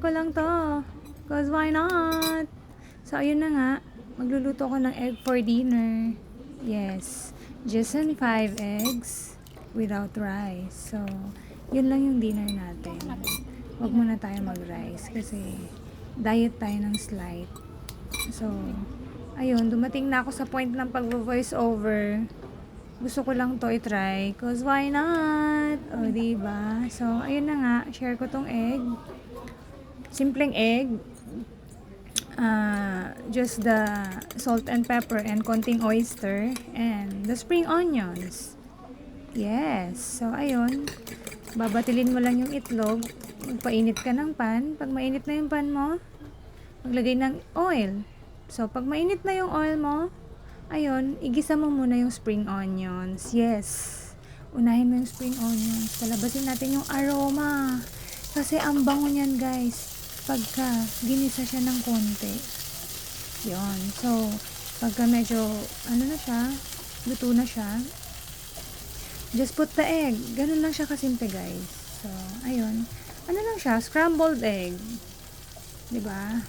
ko lang to. Cause why not? So, ayun na nga. Magluluto ko ng egg for dinner. Yes. Just in 5 eggs without rice. So, yun lang yung dinner natin. Huwag muna tayo mag-rice kasi diet tayo ng slight. So, ayun. Dumating na ako sa point ng pag-voice over. Gusto ko lang to i-try. Cause why not? O, diba? So, ayun na nga. Share ko tong egg. Simpleng egg. Just the salt and pepper and konting oyster and the spring onions. Yes. So, ayun. Babatilin mo lang yung itlog. Magpainit ka ng pan. Pag mainit na yung pan mo, maglagay ng oil. So, pag mainit na yung oil mo, ayun, igisa mo muna yung spring onions. Yes. Unahin mo yung spring onions. Palabasin natin yung aroma. Kasi ang bango niyan, guys. Pagka ginisa siya ng konti. Yon. So, pagka medyo, na siya, luto na siya, just put the egg. Ganun lang siya kasimple, guys. So, ayun. Ano lang siya? Scrambled egg. Diba?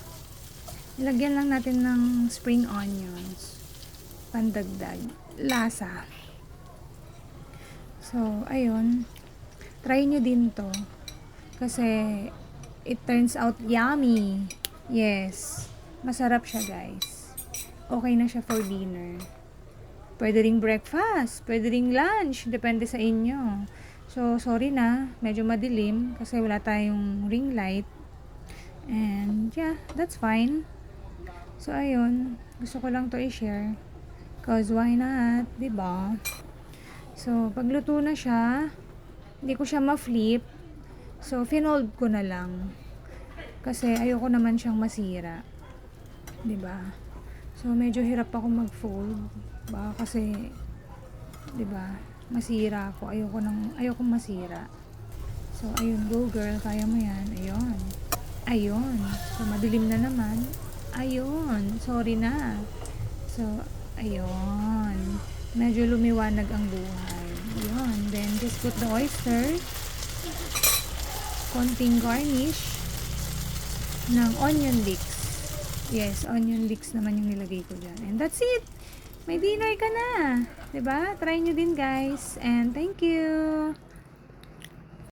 Ilagyan lang natin ng spring onions. Pandagdag. Lasa. So, ayun. Try nyo din to. Kasi, it turns out yummy. Yes. Masarap siya, guys. Okay na siya for dinner. Pwede ring breakfast. Pwede ring lunch. Depende sa inyo. So, sorry na. Medyo madilim. Kasi wala tayong ring light. And, yeah. That's fine. So, ayun. Gusto ko lang to i-share. Cause why not? Diba? So, pagluto na siya, hindi ko siya ma-flip. So, finold ko na lang. Kasi, ayoko naman siyang masira. Diba? So, medyo hirap ako mag-fold. Baka kasi, diba, masira ako. Ayoko masira. So, ayun, go girl. Kaya mo yan. Ayun. Ayun. So, madilim na naman. Ayun. Sorry na. So, ayun. Medyo lumiwanag ang buhay. Ayun. Then, just put the oyster. Konting garnish ng onion leeks. Yes, onion leeks naman yung nilagay ko dyan. And that's it. May dinner ka na. 'Di ba? Try nyo din, guys. And thank you.